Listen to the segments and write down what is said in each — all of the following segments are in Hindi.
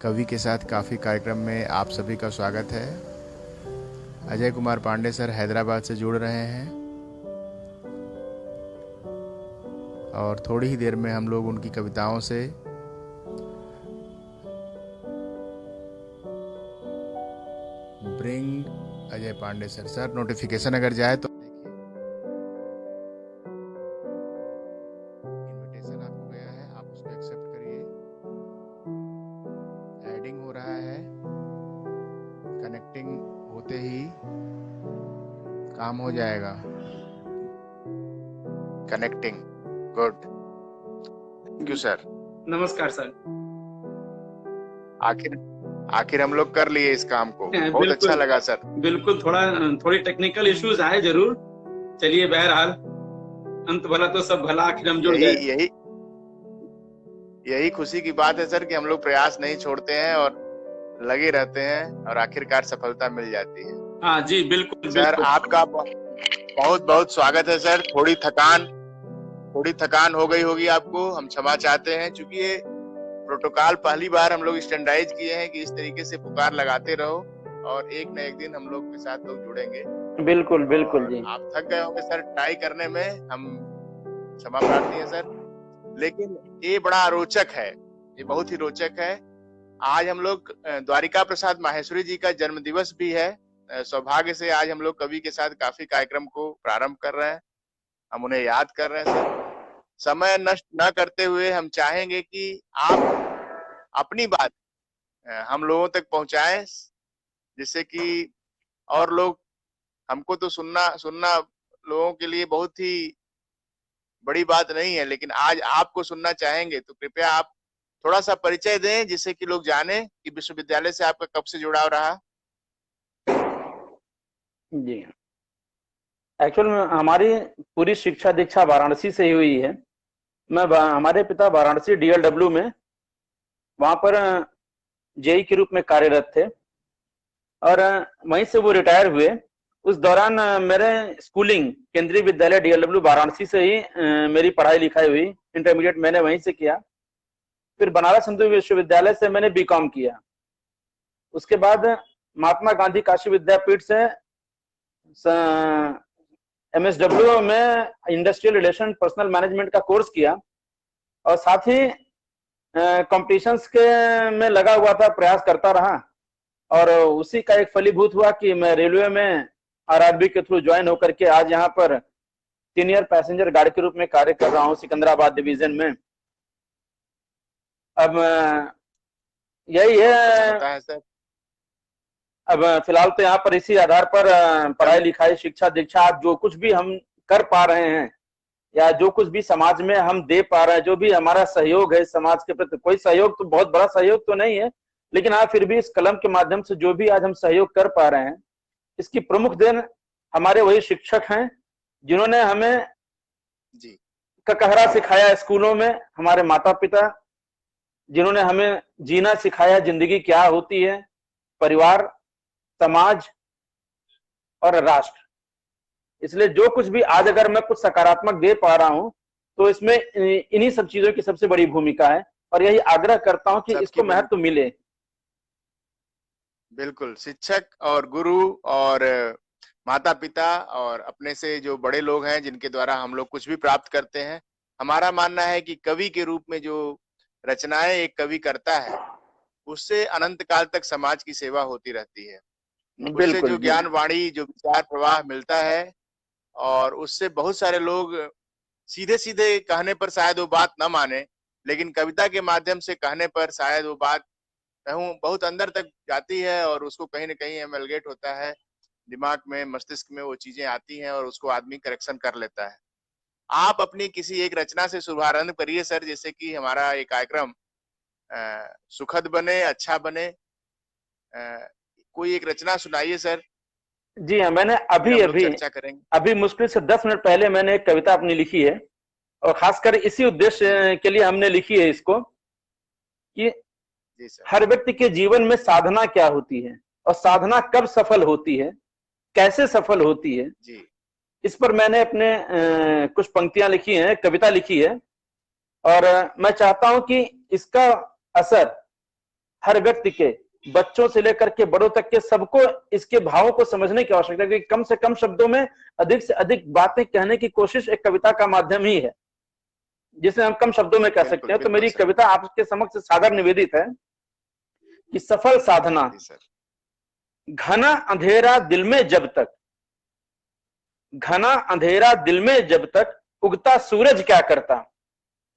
कवि के साथ काफ़ी कार्यक्रम में आप सभी का स्वागत है। अजय कुमार पांडे सर हैदराबाद से जुड़ रहे हैं और थोड़ी ही देर में हम लोग उनकी कविताओं से ब्रिंग Ajay Pandey sir sir notification अगर जाए तो इनविटेशन आपको गया है, आप उसको एक्सेप्ट करिए। एडिंग हो रहा है, कनेक्टिंग होते ही काम हो जाएगा। Connecting, good, thank you sir. नमस्कार सर। आखिर हम लोग कर लिए इस काम को, बहुत अच्छा लगा सर। बिल्कुल, थोड़ी टेक्निकल इश्यूज आए जरूर। चलिए, बहरहाल अंत भला तो सब भला, आखिर हम जुड़ गए। यही खुशी की बात है सर कि हम लोग प्रयास नहीं छोड़ते हैं और लगे रहते हैं और आखिरकार सफलता मिल जाती है। हाँ जी, बिल्कुल सर, आपका बहुत बहुत स्वागत है सर। थोड़ी थकान हो गई होगी आपको, हम क्षमा चाहते हैं, क्योंकि ये प्रोटोकॉल पहली बार हम लोग स्टैंडर्डाइज किए हैं कि इस तरीके से पुकार लगाते रहो और एक न एक दिन हम लोग के साथ लोग जुड़ेंगे। बिल्कुल जी। आप थक गए होंगे सर ट्राई करने में, हम क्षमा प्रार्थी हैं सर। लेकिन ये बड़ा रोचक है, ये बहुत ही रोचक है। आज हम लोग द्वारिका प्रसाद माहेश्वरी जी का जन्म दिवस भी है। सौभाग्य से आज हम लोग कवि के साथ काफी कार्यक्रम को प्रारंभ कर रहे हैं, हम उन्हें याद कर रहे हैं सर। समय नष्ट न करते हुए हम चाहेंगे कि आप अपनी बात हम लोगों तक पहुंचाएं, जिससे कि और लोग, हमको तो सुनना लोगों के लिए बहुत ही बड़ी बात नहीं है, लेकिन आज आपको सुनना चाहेंगे, तो कृपया आप थोड़ा सा परिचय दें जिससे कि लोग जाने कि विश्वविद्यालय से आपका कब से जुड़ाव रहा। जी, एक्चुअल में हमारी पूरी शिक्षा दीक्षा वाराणसी से ही हुई है। हमारे पिता वाराणसी DLW में वहां पर जेई के रूप में कार्यरत थे और वहीं से वो रिटायर हुए। उस दौरान मेरे स्कूलिंग केंद्रीय विद्यालय DLW वाराणसी से ही मेरी पढ़ाई लिखाई हुई। इंटरमीडिएट मैंने वहीं से किया। फिर बनारस हिंदू विश्वविद्यालय से मैंने बीकॉम किया। उसके बाद महात्मा गांधी काशी विद्यापीठ से MSW में इंडस्ट्रियल रिलेशन पर्सनल मैनेजमेंट का कोर्स किया और साथ ही कॉम्पिटिशन्स के में लगा हुआ था, प्रयास करता रहा और उसी का एक फलीभूत हुआ कि मैं रेलवे में RRB के थ्रू ज्वाइन होकर के आज यहाँ पर सीनियर पैसेंजर गार्ड के रूप में कार्य कर रहा हूँ सिकंदराबाद डिवीजन में। अब यही है सर। अब फिलहाल तो यहाँ पर इसी आधार पर पढ़ाई लिखाई शिक्षा दीक्षा जो कुछ भी हम कर पा रहे हैं या जो कुछ भी समाज में हम दे पा रहे हैं, जो भी हमारा सहयोग है समाज के प्रति, कोई सहयोग तो बहुत बड़ा सहयोग तो नहीं है, लेकिन हाँ फिर भी इस कलम के माध्यम से जो भी आज हम सहयोग कर पा रहे हैं, इसकी प्रमुख देन हमारे वही शिक्षक हैं जिन्होंने हमें जी ककहरा सिखाया स्कूलों में, हमारे माता पिता जिन्होंने हमें जीना सिखाया, जिंदगी क्या होती है, परिवार, समाज और राष्ट्र। इसलिए जो कुछ भी आज अगर मैं कुछ सकारात्मक दे पा रहा हूं तो इसमें इन्हीं सब चीजों की सबसे बड़ी भूमिका है और यही आग्रह करता हूं कि इसको महत्व मिले। बिल्कुल, शिक्षक और गुरु और माता पिता और अपने से जो बड़े लोग हैं जिनके द्वारा हम लोग कुछ भी प्राप्त करते हैं, हमारा मानना है कि कवि के रूप में जो रचनाएं एक कवि करता है उससे अनंत काल तक समाज की सेवा होती रहती है। उससे जो ज्ञान वाणी, जो विचार प्रवाह मिलता है और उससे बहुत सारे लोग सीधे सीधे कहने पर शायद वो बात न माने, लेकिन कविता के माध्यम से कहने पर शायद वो बात कहूँ बहुत अंदर तक जाती है और उसको कहीं न कहीं एमलगेट होता है, दिमाग में, मस्तिष्क में वो चीजें आती हैं और उसको आदमी करेक्शन कर लेता है। आप अपनी किसी एक रचना से शुभारंभ करिए सर, जिससे कि हमारा ये कार्यक्रम सुखद बने, अच्छा बने। कोई एक रचना सुनाइए सर। जी हाँ, मैंने अभी मुश्किल से 10 मिनट पहले मैंने एक कविता अपनी लिखी है और खासकर इसी उद्देश्य के लिए हमने लिखी है इसको कि हर व्यक्ति के जीवन में साधना क्या होती है और साधना कब सफल होती है, कैसे सफल होती है जी। इस पर मैंने अपने कुछ पंक्तियां लिखी हैं, कविता लिखी है और मैं चाहता हूं कि इसका असर हर व्यक्ति के, बच्चों से लेकर के बड़ों तक के सबको इसके भावों को समझने की आवश्यकता है, क्योंकि कम से कम शब्दों में अधिक से अधिक बातें कहने की कोशिश एक कविता का माध्यम ही है, जिसे हम कम शब्दों में कह सकते हैं। तो मेरी कविता आपके समक्ष सादर निवेदित है कि सफल साधना, घना अंधेरा दिल में जब तक, घना अंधेरा दिल में जब तक, उगता सूरज क्या करता।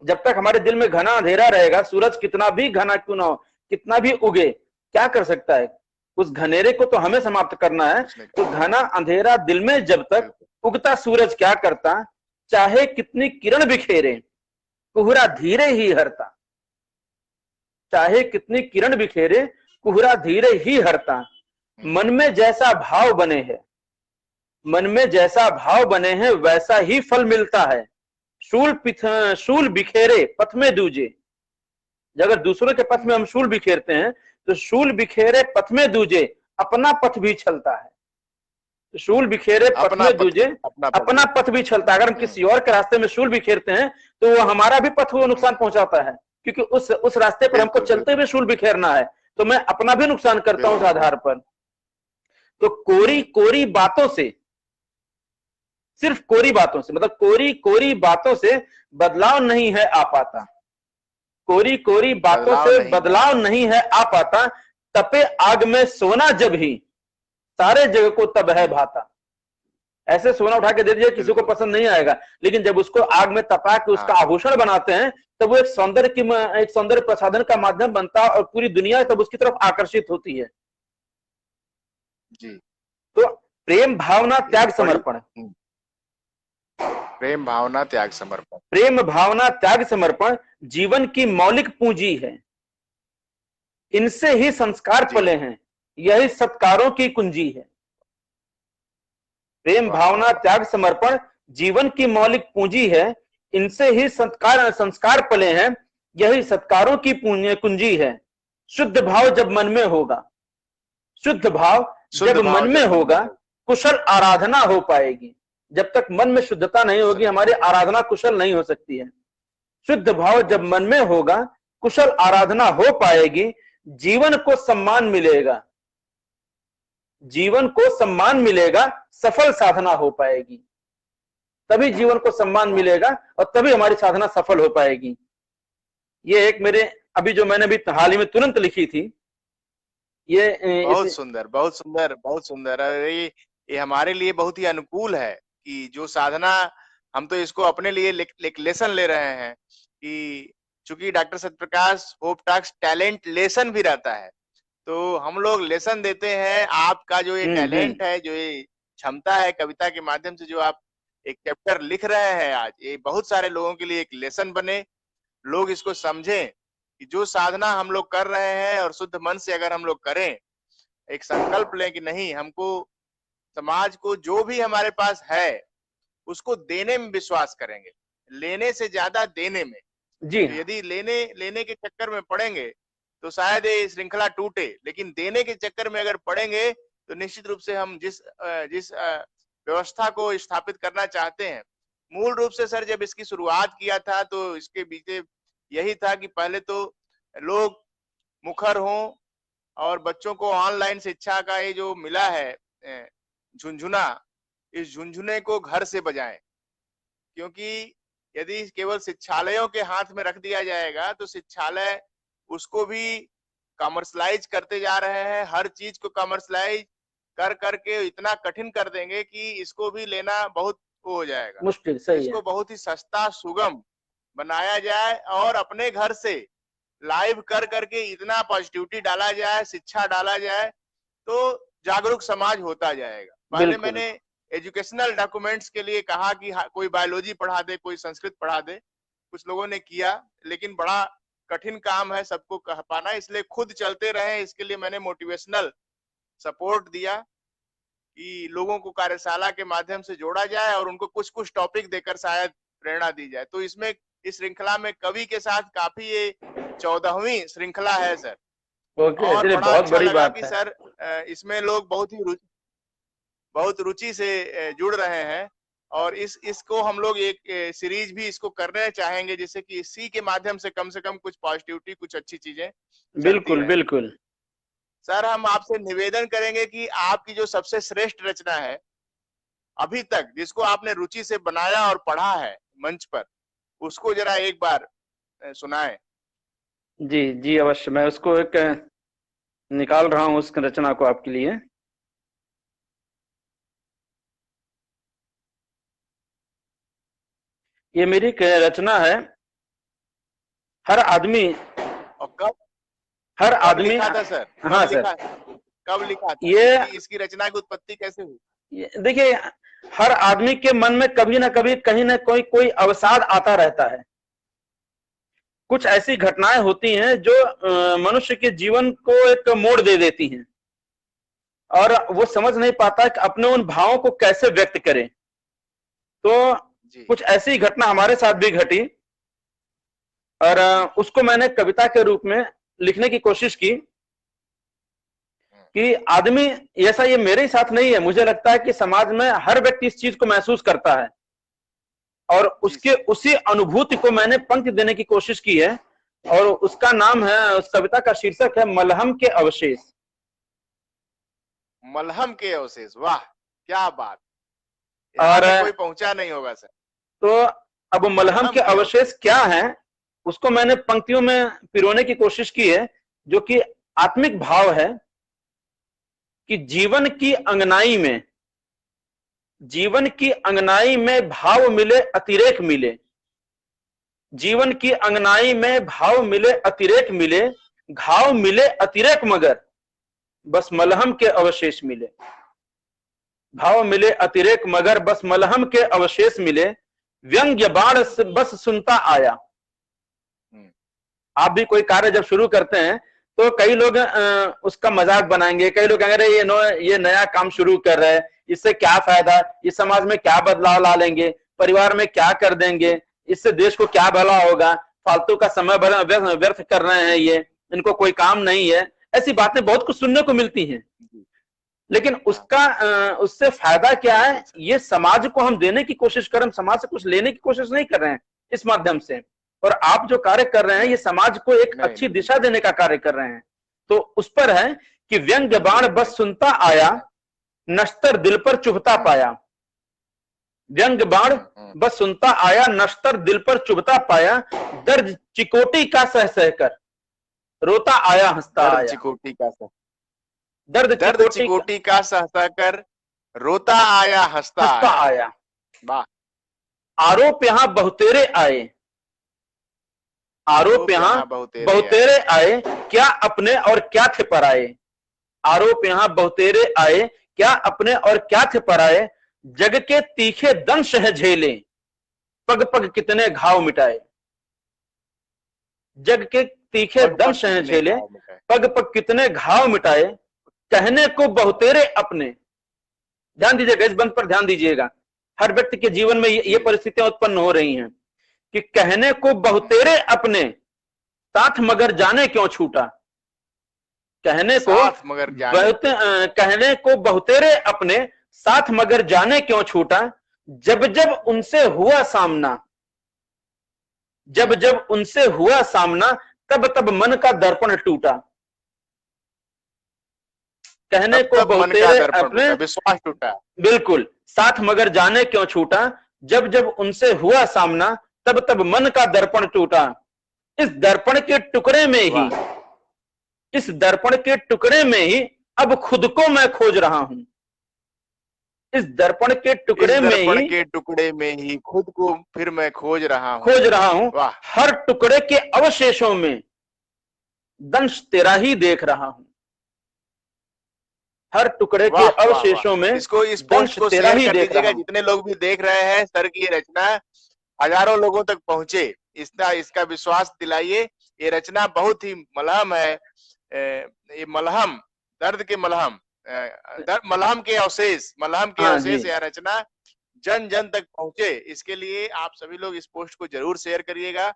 जब तक हमारे दिल में घना अंधेरा रहेगा, सूरज कितना भी घना क्यों ना हो, कितना भी उगे, क्या कर सकता है, उस घनेरे को तो हमें समाप्त करना है। तो घना अंधेरा दिल में जब तक, उगता सूरज क्या करता, चाहे कितनी किरण बिखेरे, कुहरा धीरे ही हरता। चाहे कितनी किरण बिखेरे, कुहरा धीरे ही हरता। मन में जैसा भाव बने हैं, मन में जैसा भाव बने हैं, वैसा ही फल मिलता है। शूल बिखेरे पथ में दूजे, अगर दूसरों के पथ में हम शूल बिखेरते हैं तो शूल बिखेरे पथ में दूजे, अपना पथ भी चलता है। शूल बिखेरे पथ में दूजे, अपना पथ भी चलता है। अगर हम किसी और के रास्ते में शूल बिखेरते हैं तो वो हमारा भी पथ को नुकसान पहुंचाता है, क्योंकि उस रास्ते पर हमको चलते हुए शूल बिखेरना है, तो मैं अपना भी नुकसान करता हूं उस आधार पर। तो कोरी कोरी बातों से, सिर्फ कोरी बातों से, मतलब कोरी कोरी बातों से बदलाव नहीं है आ पाता। कोरी कोरी बातों से बदलाव नहीं है आ पाता। तपे आग में सोना जब ही, सारे जगह को तब है भाता। ऐसे सोना उठा के दे दिया, किसी को पसंद नहीं आएगा, लेकिन जब उसको आग में तपा के उसका आभूषण बनाते हैं तब वो एक सौंदर्य प्रसाधन का माध्यम बनता है और पूरी दुनिया तब उसकी तरफ आकर्षित होती है जी। तो प्रेम भावना त्याग समर्पण, प्रेम भावना त्याग समर्पण, प्रेम भावना त्याग समर्पण जीवन की मौलिक पूंजी है। इनसे ही संस्कार पले हैं, यही सत्कारों की कुंजी है। प्रेम भावना त्याग समर्पण जीवन की मौलिक पूंजी है, इनसे ही संस्कार पले हैं, यही सत्कारों की कुंजी है। शुद्ध भाव जब मन में होगा, शुद्ध भाव जब मन में होगा, कुशल आराधना हो पाएगी। जब तक मन में शुद्धता नहीं होगी, हमारी आराधना कुशल नहीं हो सकती है। शुद्ध भाव जब मन में होगा, कुशल आराधना हो पाएगी। जीवन को सम्मान मिलेगा, जीवन को सम्मान मिलेगा, सफल साधना हो पाएगी। तभी जीवन को सम्मान मिलेगा और तभी हमारी साधना सफल हो पाएगी। ये एक मेरे अभी जो मैंने अभी हाल ही में तुरंत लिखी थी, ये बहुत सुंदर, बहुत सुंदर, बहुत सुंदर। ये हमारे लिए बहुत ही अनुकूल है कि जो साधना, हम तो इसको अपने लिए एक लेसन ले रहे हैं कि चूंकि doctor Satyaprakash hope talks talent lesson भी रहता है, तो हम लोग लेसन देते हैं। आपका जो ये टैलेंट है, जो ये क्षमता है, कविता के माध्यम से जो आप एक चैप्टर लिख रहे हैं आज, ये बहुत सारे लोगों के लिए एक लेसन बने, लोग इसको समझें कि जो साधना हम लोग कर रहे हैं और शुद्ध मन से अगर हम लोग करें, एक संकल्प लें कि नहीं, हमको समाज को जो भी हमारे पास है उसको देने में विश्वास करेंगे, लेने से ज्यादा देने में। जी, तो यदि लेने के चक्कर में पड़ेंगे तो शायद ये श्रृंखला टूटे, लेकिन देने के चक्कर में अगर पड़ेंगे तो निश्चित रूप से हम जिस व्यवस्था को स्थापित करना चाहते हैं, मूल रूप से सर जब इसकी शुरुआत किया था तो इसके पीछे यही था कि पहले तो लोग मुखर हों और बच्चों को ऑनलाइन शिक्षा का ये जो मिला है झुंझुना, इस झुंझुने को घर से बजाएं। क्योंकि यदि केवल शिक्षालयों के हाथ में रख दिया जाएगा तो शिक्षालय उसको भी कमर्शलाइज करते जा रहे हैं, हर चीज को कमर्शलाइज कर करके इतना कठिन कर देंगे कि इसको भी लेना बहुत हो जाएगा, मुश्किल। सही इसको है। बहुत ही सस्ता सुगम बनाया जाए और अपने घर से लाइव कर करके इतना पॉजिटिविटी डाला जाए, शिक्षा डाला जाए, तो जागरूक समाज होता जाएगा। पहले मैंने एजुकेशनल डॉक्यूमेंट्स के लिए कहा कि कोई बायोलॉजी पढ़ा दे, कोई संस्कृत पढ़ा दे, कुछ लोगों ने किया, लेकिन बड़ा कठिन काम है सबको कह पाना, इसलिए खुद चलते रहे। इसके लिए मैंने मोटिवेशनल सपोर्ट दिया कि लोगों को कार्यशाला के माध्यम से जोड़ा जाए और उनको कुछ कुछ टॉपिक देकर शायद प्रेरणा दी जाए। तो इसमें इस श्रृंखला में कवि के साथ काफी ये 14वीं श्रृंखला है सर। और बड़ा अच्छा लगा कि सर इसमें लोग बहुत रुचि से जुड़ रहे हैं और इसको हम लोग एक सीरीज भी इसको करना चाहेंगे, जिससे कि इसी के माध्यम से कम कुछ पॉजिटिविटी, कुछ अच्छी चीजें बिल्कुल बिल्कुल सर। हम आपसे निवेदन करेंगे कि आपकी जो सबसे श्रेष्ठ रचना है अभी तक, जिसको आपने रुचि से बनाया और पढ़ा है मंच पर, उसको जरा एक बार सुनाएं। जी जी अवश्य, मैं उसको एक निकाल रहा हूं उस रचना को आपके लिए। ये मेरी एक रचना है। हर आदमी, और कब हर कब आदमी, लिखा था सर? हाँ सर, कब लिखा था? ये इसकी रचना की उत्पत्ति कैसे हुई? देखिए, हर आदमी के मन में कभी ना कभी, कहीं ना कोई कोई अवसाद आता रहता है। कुछ ऐसी घटनाएं होती हैं जो मनुष्य के जीवन को एक मोड़ दे देती हैं, और वो समझ नहीं पाता कि अपने उन भावों को कैसे व्यक्त करे। तो कुछ ऐसी घटना हमारे साथ भी घटी, और उसको मैंने कविता के रूप में लिखने की कोशिश की कि आदमी, ऐसा ये मेरे ही साथ नहीं है, मुझे लगता है कि समाज में हर व्यक्ति इस चीज को महसूस करता है, और उसके उसी अनुभूति को मैंने पंक्ति देने की कोशिश की है, और उसका नाम है, उस कविता का शीर्षक है मलहम के अवशेष। मलहम के अवशेष, वाह क्या बात। और कोई पहुंचा नहीं होगा सर। तो अब मलहम के अवशेष क्या है, उसको मैंने पंक्तियों में पिरोने की कोशिश की है, जो कि आत्मिक भाव है कि जीवन की अंगनाई में, जीवन की अंगनाई में भाव मिले अतिरेक मिले, जीवन की अंगनाई में भाव मिले अतिरेक मिले, घाव मिले अतिरेक मगर बस मलहम के अवशेष मिले। भाव मिले अतिरेक मगर बस मलहम के अवशेष मिले, व्यंग्य बाण बस सुनता आया। आप भी कोई कार्य जब शुरू करते हैं तो कई लोग उसका मजाक बनाएंगे, कई लोग कहेंगे ये नया काम शुरू कर रहे हैं, इससे क्या फायदा, इस समाज में क्या बदलाव ला लेंगे, परिवार में क्या कर देंगे, इससे देश को क्या भला होगा, फालतू का समय व्यर्थ कर रहे हैं, ये इनको कोई काम नहीं है। ऐसी बातें बहुत कुछ सुनने को मिलती हैं, लेकिन उससे फायदा क्या है, ये समाज को हम देने की कोशिश कर रहे हैं, समाज से कुछ लेने की कोशिश नहीं कर रहे हैं इस माध्यम से। और आप जो कार्य कर रहे हैं ये समाज को एक अच्छी दिशा देने का कार्य कर रहे हैं। तो उस पर है कि व्यंग्य बाण बस सुनता आया, नश्तर दिल पर चुभता पाया। व्यंग्य बाण बस सुनता आया, नश्तर दिल पर चुभता पाया, दर्द चिकोटी का सह सह कर रोता आया हंसता आया। चिकोटी का सह, दर्द चिकोटी का सहता कर रोता आया हंसता आया। वाह। आरोप यहां बहुतेरे आए, आरोप यहां बहुतेरे आए, क्या अपने और क्या थे पराए। आरोप यहां बहुतेरे आए, क्या अपने और क्या थे पराए, जग के तीखे दंश है झेले, पग पग कितने घाव मिटाए। जग के तीखे दंश हैं झेले, पग पग कितने घाव मिटाए, कहने को बहुतेरे अपने। ध्यान दीजिएगा, इस बंद पर ध्यान दीजिएगा। हर व्यक्ति के जीवन में ये परिस्थितियां उत्पन्न हो रही हैं कि कहने को बहुतेरे अपने, साथ मगर जाने क्यों छूटा। कहने को बहुतेरे अपने, साथ मगर जाने क्यों छूटा। जब जब उनसे हुआ सामना, जब जब उनसे हुआ सामना, तब तब मन का दर्पण टूटा। कहने को बहुतेरे अपने, विश्वास टूटा। बिल्कुल, साथ मगर जाने क्यों छूटा। जब जब उनसे हुआ सामना, तब तब मन का दर्पण टूटा। इस दर्पण के टुकड़े में ही, इस दर्पण के टुकड़े में ही अब खुद को मैं खोज रहा हूं। इस दर्पण के टुकड़े में ही खुद को फिर मैं खोज रहा हूं। हर टुकड़े के अवशेषों में दंश तेरा ही देख रहा हूं। हर टुकड़े के अवशेषों में इसको, इस पोस्ट को शेयर कर दीजिएगा। जितने लोग भी देख रहे हैं, सर की रचना हजारों लोगों तक पहुंचे, इसका विश्वास दिलाइए। ये रचना बहुत ही मलहम है, ये मलहम, दर्द के मलहम, मलहम के अवशेष, मलहम के अवशेष। यह रचना जन जन तक पहुंचे, इसके लिए आप सभी लोग इस पोस्ट को जरूर शेयर करिएगा।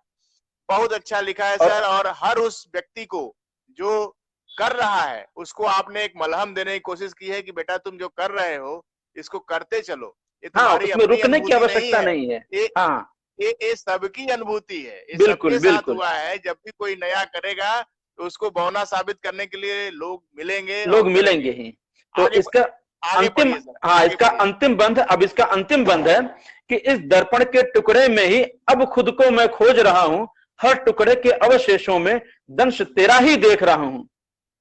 बहुत अच्छा लिखा है सर, और हर उस व्यक्ति को जो कर रहा है उसको आपने एक मलहम देने की कोशिश की है कि बेटा तुम जो कर रहे हो इसको करते चलो, ये हाँ, तुम्हारी उसमें अपनी रुकने की अनुभूति आवश्यकता नहीं है। हाँ, ये सबकी अनुभूति है, ये बिल्कुल सबके साथ बिल्कुल हुआ है। जब भी कोई नया करेगा तो उसको बौना साबित करने के लिए लोग मिलेंगे लोग और मिलेंगे करेंगे। ही। तो आगे इसका आगे अंतिम, बढ़िए सर, हाँ, आगे इसका बढ़िए। अंतिम बंध, अब इसका अंतिम बंध है कि इस दर्पण के टुकड़े में ही अब खुद को मैं खोज रहा हूं, हर टुकड़े के अवशेषों में दंश तेरा ही देख रहा हूं।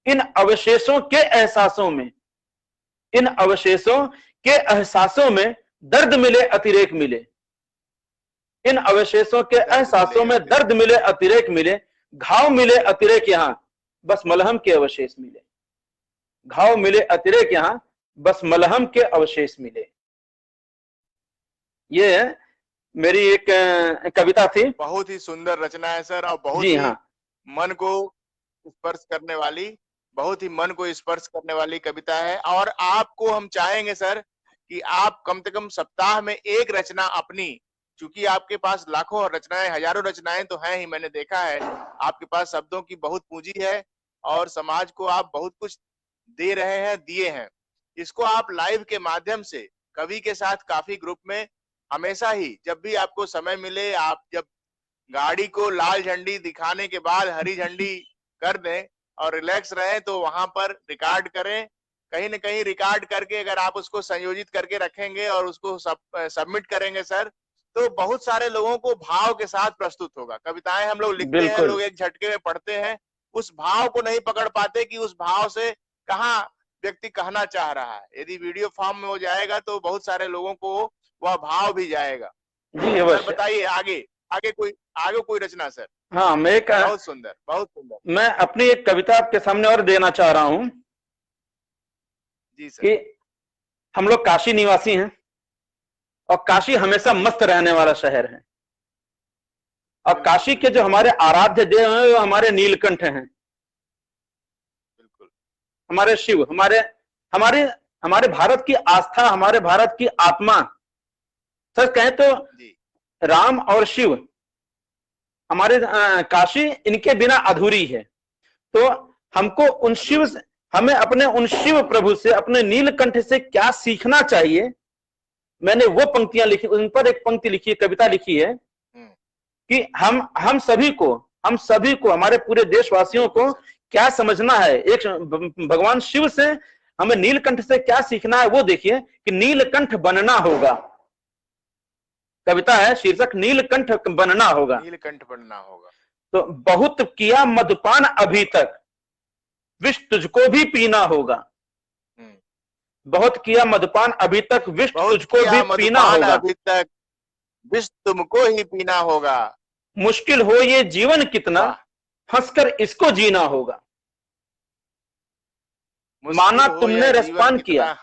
इन अवशेषों के एहसासों में, इन अवशेषों के एहसासों में दर्द मिले अतिरेक मिले, इन अवशेषों के एहसासों में दर्द मिले अतिरेक मिले, घाव मिले अतिरेक यहां बस मलहम के अवशेष मिले, घाव मिले अतिरेक यहां बस मलहम के अवशेष मिले। ये मेरी एक कविता थी। बहुत ही सुंदर रचना है सर, और बहुत जी ही हाँ, मन को स्पर्श करने वाली, बहुत ही मन को स्पर्श करने वाली कविता है। और आपको हम चाहेंगे सर कि आप कम से कम सप्ताह में एक रचना अपनी, चूंकि आपके पास लाखों रचनाएं, हजारों रचनाएं तो हैं ही, मैंने देखा है आपके पास शब्दों की बहुत पूंजी है और समाज को आप बहुत कुछ दे रहे हैं, दिए हैं। इसको आप लाइव के माध्यम से कवि के साथ काफी ग्रुप में हमेशा ही, जब भी आपको समय मिले, आप जब गाड़ी को लाल झंडी दिखाने के बाद हरी झंडी कर दें और रिलैक्स रहे, तो वहां पर रिकॉर्ड करें। कहीं न कहीं रिकॉर्ड करके अगर आप उसको संयोजित करके रखेंगे और उसको सबमिट करेंगे सर, तो बहुत सारे लोगों को भाव के साथ प्रस्तुत होगा। कविताएं हम लोग लिखते हैं, लोग एक झटके में पढ़ते हैं, उस भाव को नहीं पकड़ पाते कि उस भाव से कहाँ व्यक्ति कहना चाह रहा है। यदि वीडियो फॉर्म में हो जाएगा तो बहुत सारे लोगों को वह भाव भी जाएगा। जी अवश्य। बताइए आगे, आगे कोई रचना सर। हाँ, बहुत सुंदर, बहुत सुंदर। मैं अपनी एक कविता आपके सामने और देना चाह रहा हूं। जी सर। कि हम लोग काशी निवासी हैं और काशी हमेशा मस्त रहने वाला शहर है, और काशी के जो हमारे आराध्य देव हैं वो हमारे नीलकंठ हैं, बिल्कुल, हमारे शिव, हमारे हमारे भारत की आस्था, हमारे भारत की आत्मा। सच कहें तो राम और शिव, हमारे काशी इनके बिना अधूरी है। तो हमको उन शिव से, हमें अपने उन शिव प्रभु से, अपने नीलकंठ से क्या सीखना चाहिए। मैंने वो पंक्तियां लिखी, उन पर एक पंक्ति लिखी, कविता लिखी है कि हम सभी को, हमारे पूरे देशवासियों को क्या समझना है, एक भगवान शिव से हमें नीलकंठ से क्या सीखना है। वो देखिए कि नीलकंठ बनना होगा। कविता है, शीर्षक नीलकंठ बनना होगा, नीलकंठ बनना होगा। तो बहुत किया मदपान अभी तक, विष तुझको भी पीना होगा। बहुत किया मदपान अभी तक, विष तुझको भी पीना होगा। अभी तक विष तुमको ही पीना होगा। मुश्किल हो ये जीवन कितना, हंसकर इसको जीना होगा। माना तुमने रसपान किया,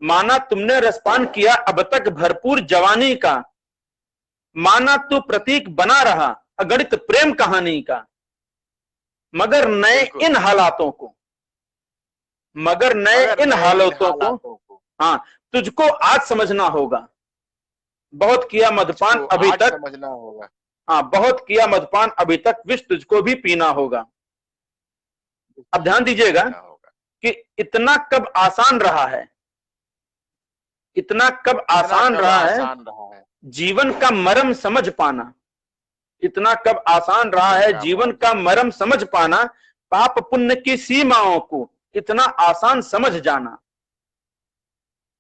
माना तुमने रसपान किया अब तक भरपूर जवानी का, माना तू प्रतीक बना रहा अगणित प्रेम कहानी का, मगर नए इन हालातों को, मगर नए इन हालातों को हाँ तुझको आज समझना होगा। बहुत किया मदपान अभी तक समझना होगा। हाँ, बहुत किया मदपान अभी तक, विष तुझको भी पीना होगा। अब ध्यान दीजिएगा कि इतना कब आसान रहा है, इतना कब आसान रहा है जीवन का मर्म समझ पाना। इतना कब आसान रहा है जीवन का मर्म समझ पाना, पाप पुण्य की सीमाओं को इतना आसान समझ जाना।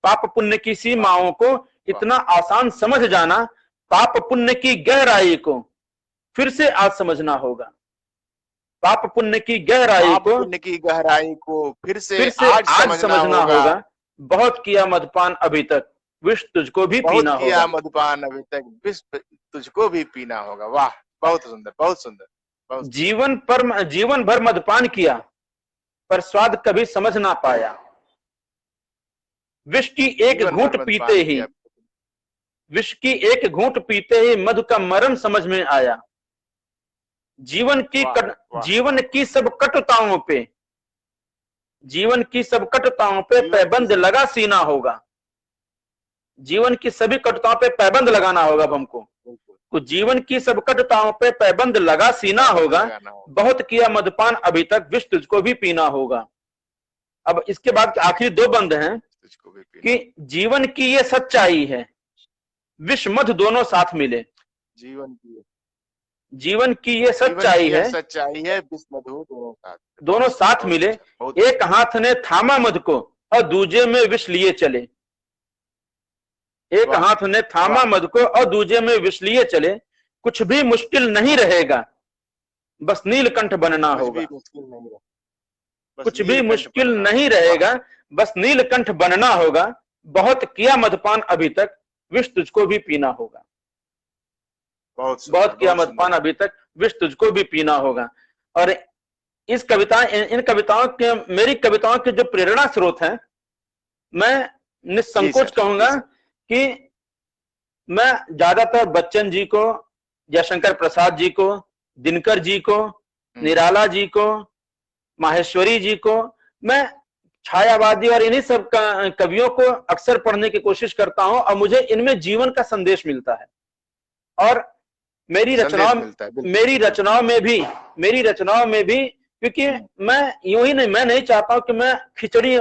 पाप पुण्य की सीमाओं को इतना आसान समझ जाना, पाप पुण्य की गहराई को फिर से आज समझना होगा। पाप पुण्य की गहराई को फिर से आज समझना होगा। बहुत किया मदपान अभी तक, विष तुझको भी पीना होगा। बहुत किया मदपान अभी तक, विष तुझको भी पीना होगा। वाह, बहुत सुंदर, बहुत सुंदर। जीवन भर मदपान किया पर स्वाद कभी समझ ना पाया। विष की एक घूंट पीते ही, विष की एक घूंट पीते ही मधु का मर्म समझ में आया। जीवन की सब कटुताओं पे, जीवन की सब कटुताओं पे पैबंद लगा सीना होगा। जीवन की सभी कटुताओं पे पैबंद लगाना होगा अब हमको। तो जीवन की सब कटुताओं पे पैबंद लगा सीना होगा। बहुत किया मदपान अभी तक, विष तुझको भी पीना होगा। अब इसके बाद आखिरी दो बंद हैं, तुझको भी पीना। कि जीवन की ये सच्चाई है, विष मधु दोनों साथ मिले। जीवन की ये सच्चाई है, सच्चाई है, विष मधु दोनों साथ मिले। एक हाथ ने थामा मधु को और दूजे में विष लिए चले। एक हाथ ने थामा मधु को और दूजे में विष लिए चले। कुछ भी मुश्किल नहीं रहेगा, बस नीलकंठ बनना होगा। कुछ भी मुश्किल नहीं रहेगा, बस नीलकंठ बनना होगा। बहुत किया मदपान अभी तक, विष तुझको भी पीना होगा। बहुत किया मदपान अभी तक, विष तुझको भी पीना होगा। और इन कविताओं के, मेरी कविताओं के जो प्रेरणा स्रोत हैं, मैं निसंकोच कहूंगा कि मैं ज्यादातर बच्चन जी को, जयशंकर प्रसाद जी को, दिनकर जी को, निराला जी को, माहेश्वरी जी को, मैं छायावादी और इन्हीं सब कवियों को अक्सर पढ़ने की कोशिश करता हूं और मुझे इनमें जीवन का संदेश मिलता है। और मेरी रचनाओं में भी क्योंकि मैं यूं ही नहीं, मैं नहीं चाहता हूं कि मैं खिचड़ी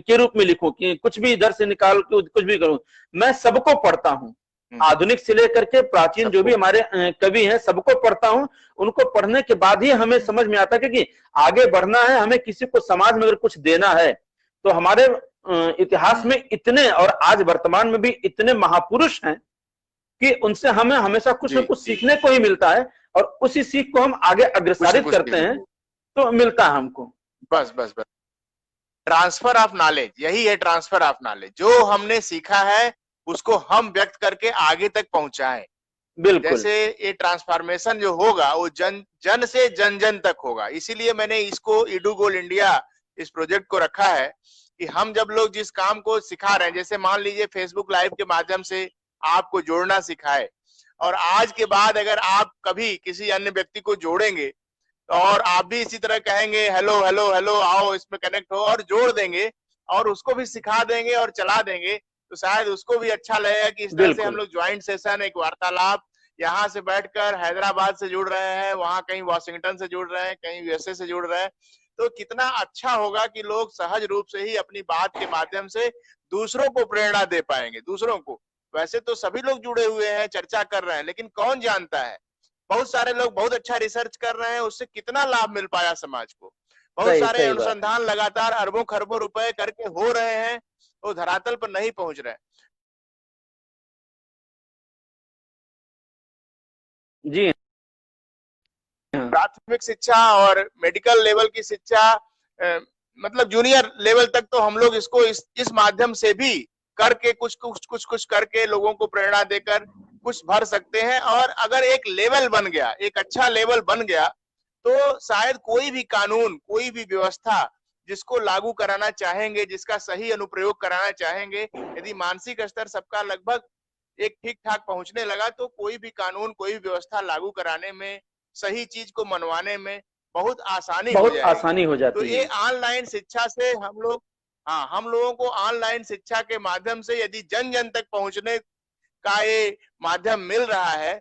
के रूप में लिखूं कि कुछ भी इधर से निकाल के कुछ भी करूं। मैं सबको पढ़ता हूं, आधुनिक से लेकर के प्राचीन जो भी हमारे कवि हैं सबको पढ़ता हूं। उनको पढ़ने के बाद ही हमें समझ में आता है कि आगे बढ़ना है, हमें किसी को समाज में अगर कुछ देना है तो हमारे इतिहास में इतने और आज वर्तमान में भी इतने महापुरुष हैं कि उनसे हमें हमेशा कुछ न कुछ सीखने को ही मिलता है और उसी सीख को हम आगे अग्रसारित करते हैं तो मिलता है हमको। बस ट्रांसफर ऑफ नॉलेज, यही है ट्रांसफर ऑफ नॉलेज। जो हमने सीखा है उसको हम व्यक्त करके आगे तक पहुंचाएं। बिल्कुल। जैसे ये ट्रांसफॉर्मेशन जो होगा वो जन से जन तक होगा। इसीलिए मैंने इसको इडुगोल इंडिया इस प्रोजेक्ट को रखा है कि हम जब लोग जिस काम को सिखा रहे हैं, जैसे मान लीजिए फेसबुक लाइव के माध्यम से आपको जोड़ना सिखाए, और आज के बाद अगर आप कभी किसी अन्य व्यक्ति को जोड़ेंगे और आप भी इसी तरह कहेंगे हेलो हेलो हेलो, आओ इसमें कनेक्ट हो, और जोड़ देंगे और उसको भी सिखा देंगे और चला देंगे, तो शायद उसको भी अच्छा लगेगा कि इस तरह से हम लोग ज्वाइंट सेशन, एक वार्तालाप, यहाँ से बैठकर हैदराबाद से जुड़ रहे हैं, वहां कहीं वाशिंगटन से जुड़ रहे हैं, कहीं यूएसए से जुड़ रहे हैं, तो कितना अच्छा होगा कि लोग सहज रूप से ही अपनी बात के माध्यम से दूसरों को प्रेरणा दे पाएंगे। दूसरों को, वैसे तो सभी लोग जुड़े हुए हैं, चर्चा कर रहे हैं, लेकिन कौन जानता है बहुत सारे लोग बहुत अच्छा रिसर्च कर रहे हैं, उससे कितना लाभ मिल पाया समाज को। बहुत सारे अनुसंधान लगातार अरबों खरबों रुपए करके हो रहे हैं, वो धरातल पर नहीं पहुंच रहे। जी, प्राथमिक शिक्षा और मेडिकल लेवल की शिक्षा, मतलब जूनियर लेवल तक तो हम लोग इसको इस माध्यम से भी करके कुछ करके लोगों को प्रेरणा देकर कुछ भर सकते हैं। और अगर एक लेवल बन गया, एक अच्छा लेवल बन गया, तो शायद कोई भी कानून, कोई भी व्यवस्था जिसको लागू कराना चाहेंगे, जिसका सही अनुप्रयोग कराना चाहेंगे, यदि मानसिक स्तर सबका लगभग एक ठीक ठाक पहुंचने लगा, तो कोई भी कानून, कोई भी व्यवस्था लागू कराने में, सही चीज को मनवाने में बहुत आसानी हो जाती है। तो ये ऑनलाइन शिक्षा से हम लोगों को ऑनलाइन शिक्षा के माध्यम से यदि जन जन तक पहुंचने का ये माध्यम मिल रहा है,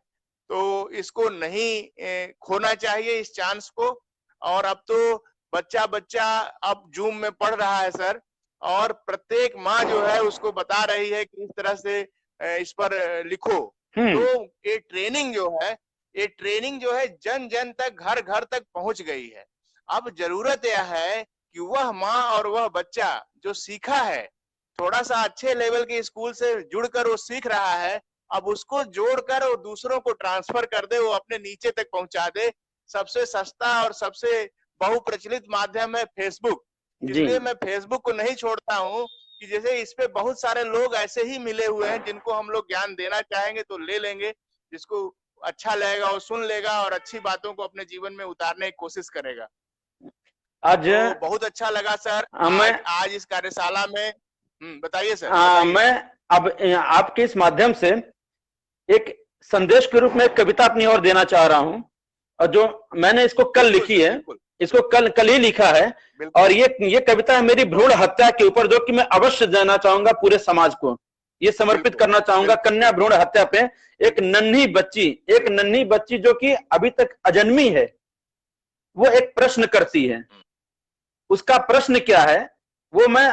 तो इसको नहीं खोना चाहिए इस चांस को। और अब तो बच्चा अब जूम में पढ़ रहा है सर, और प्रत्येक माँ जो है उसको बता रही है कि इस तरह से इस पर लिखो। तो ये ट्रेनिंग जो है जन जन तक, घर घर तक पहुंच गई है। अब जरूरत यह है कि वह माँ और वह बच्चा जो सीखा है, थोड़ा सा अच्छे लेवल के स्कूल से जुड़कर वो सीख रहा है, अब उसको जोड़कर वो दूसरों को ट्रांसफर कर दे, वो अपने नीचे तक पहुंचा दे। सबसे सस्ता और सबसे बहुप्रचलित माध्यम है फेसबुक, इसलिए मैं फेसबुक को नहीं छोड़ता हूँ कि जैसे इस पे बहुत सारे लोग ऐसे ही मिले हुए हैं जिनको हम लोग ज्ञान देना चाहेंगे तो ले लेंगे, जिसको अच्छा लगेगा वो सुन लेगा और अच्छी बातों को अपने जीवन में उतारने की कोशिश करेगा। आज तो बहुत अच्छा लगा सर आज इस कार्यशाला में। बताइए सर। मैं अब आपके इस माध्यम से एक संदेश के रूप में एक कविता अपनी ओर देना चाह रहा हूं, और जो मैंने इसको कल लिखी है, इसको कल ही लिखा है, और ये कविता है मेरी भ्रूण हत्या के ऊपर, जो कि मैं अवश्य देना चाहूंगा पूरे समाज को, ये समर्पित करना चाहूंगा। कन्या भ्रूण हत्या पे एक नन्ही बच्ची जो कि अभी तक अजन्मी है, वो एक प्रश्न करती है। उसका प्रश्न क्या है? वो मैं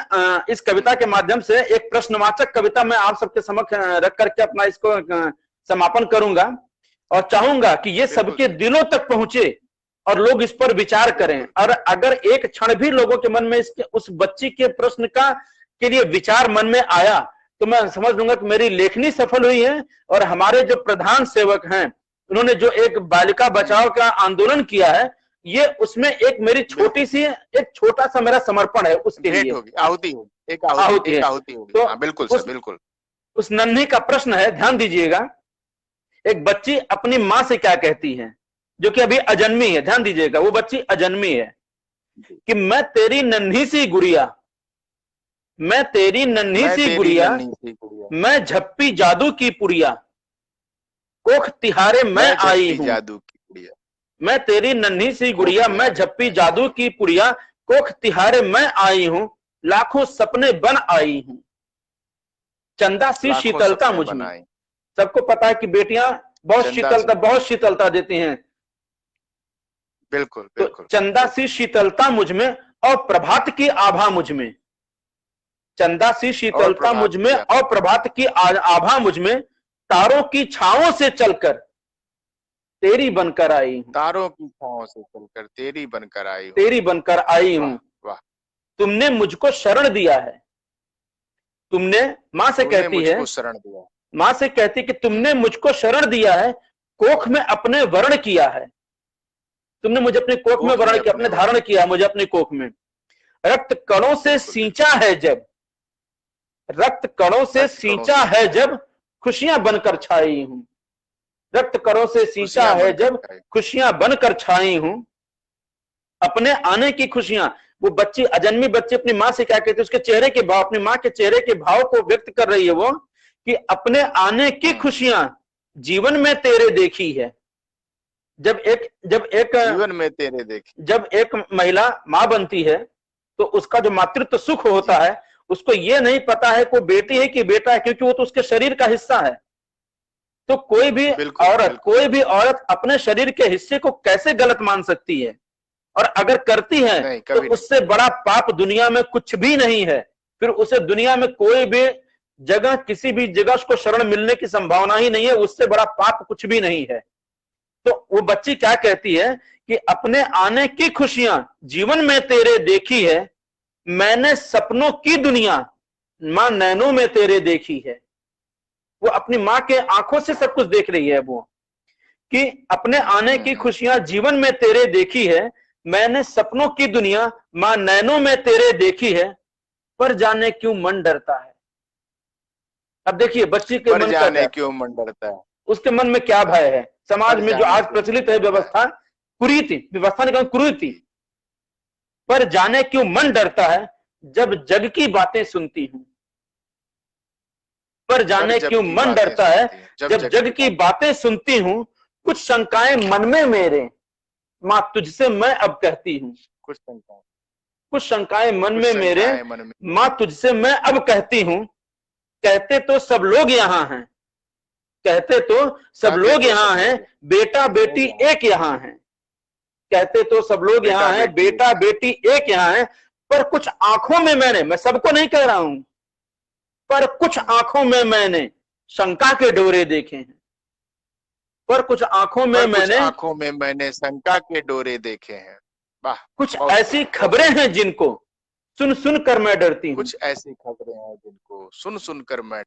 इस कविता के माध्यम से एक प्रश्नवाचक कविता मैं आप सबके समक्ष रख करके अपना इसको समापन करूंगा और चाहूंगा कि ये सबके दिलों तक पहुंचे और लोग इस पर विचार करें। और अगर एक क्षण भी लोगों के मन में इसके उस बच्ची के प्रश्न के लिए विचार मन में आया तो मैं समझ लूंगा कि मेरी लेखनी सफल हुई है। और हमारे जो प्रधान सेवक हैं उन्होंने जो एक बालिका बचाओ का आंदोलन किया है, ये उसमें एक मेरी छोटी सी एक छोटा सा मेरा समर्पण है उसके लिए। आहुति होगी, एक आहुति होगी। तो हाँ, बिल्कुल सर, बिल्कुल। उस नन्ही का प्रश्न है, ध्यान दीजिएगा, एक बच्ची अपनी माँ से क्या कहती है जो कि अभी अजन्मी है। ध्यान दीजिएगा, वो बच्ची अजन्मी है कि मैं तेरी नन्ही सी गुड़िया, मैं तेरी नन्ही सी गुड़िया, मैं झप्पी जादू की पुड़िया, कोख तिहारे मैं आई हूं। जादू की पुड़िया, मैं तेरी नन्ही सी गुड़िया, मैं झप्पी जादू की पुड़िया, कोख तिहारे मैं आई हूं, लाखों सपने बन आई हूं, चंदा सी शीतलता मुझ में। सबको पता है कि बेटियां बहुत शीतलता देती हैं। बिल्कुल, तो चंदा सी शीतलता मुझ में और प्रभात की आभा मुझ में, चंदा सी शीतलता मुझ में और प्रभात की आभा मुझ में, तारों की छाओं से चलकर तेरी बनकर आई हूं, तारों की छाओं से चलकर तेरी बनकर आई हूं, तेरी बनकर आई हूं। तुमने मुझको शरण दिया है, तुमने माँ से कहती है, शरण दिया, माँ से कहती कि तुमने मुझको शरण दिया है, कोख में अपने वर्ण किया है, तुमने मुझे अपने कोख में वर्ण किया, अपने धारण किया मुझे अपने कोख में। रक्त कणों से सींचा है जब, रक्त कणों से सींचा है जब, खुशियां बनकर छाई हूं, रक्त कणों से सींचा है जब, खुशियां बनकर छाई हूं, अपने आने की खुशियां। वो बच्ची, अजन्मी बच्ची अपनी माँ से क्या कहती है, उसके चेहरे के भाव, अपनी माँ के चेहरे के भाव को व्यक्त कर रही है वो कि अपने आने की खुशियां जीवन में तेरे देखी है। जब एक जीवन में तेरे देखी, जब एक महिला माँ बनती है तो उसका जो मातृत्व सुख होता है, उसको ये नहीं पता है को बेटी है कि बेटा है, क्योंकि वो तो उसके शरीर का हिस्सा है। तो कोई भी औरत अपने शरीर के हिस्से को कैसे गलत मान सकती है, और अगर करती है तो उससे बड़ा पाप दुनिया में कुछ भी नहीं है। फिर उसे दुनिया में कोई भी जगह, किसी भी जगह उसको शरण मिलने की संभावना ही नहीं है, उससे बड़ा पाप कुछ भी नहीं है। तो वो बच्ची क्या कहती है कि अपने आने की खुशियां जीवन में तेरे देखी है, मैंने सपनों की दुनिया मां नैनों में तेरे देखी है। वो अपनी माँ के आंखों से सब कुछ देख रही है वो, कि अपने आने की खुशियां जीवन में तेरे देखी है, मैंने सपनों की दुनिया मां नैनों में तेरे देखी है, पर जाने क्यों मन डरता है। अब देखिए बच्ची के मन जाने क्यों मन डरता है, उसके मन में क्या भय है। समाज में जो आज प्रचलित है व्यवस्था, कुरीति, व्यवस्था नहीं कहूं, कुरीति, पर जाने क्यों मन डरता है जब जग की बातें सुनती हूं, पर जाने क्यों मन डरता है जब जग की बातें सुनती हूं, कुछ शंकाएं मन में मेरे मां तुझसे मैं अब कहती हूं, कुछ शंकाएं मन में मेरे मां तुझसे मैं अब कहती हूं, कहते तो सब लोग यहां हैं, कहते तो सब लोग यहां हैं, बेटा बेटी एक यहां हैं, कहते तो सब लोग यहां हैं, बेटा बेटी एक यहां हैं, पर कुछ आंखों में मैंने, मैं सबको नहीं कह रहा हूं, पर कुछ आंखों में मैंने शंका के डोरे देखे हैं, पर कुछ आंखों में मैंने शंका के डोरे देखे हैं। वाह, कुछ ऐसी खबरें हैं जिनको सुन सुन कर मैं डरती हूँ, कुछ ऐसी खबरें हैं जिनको सुन सुन कर मैं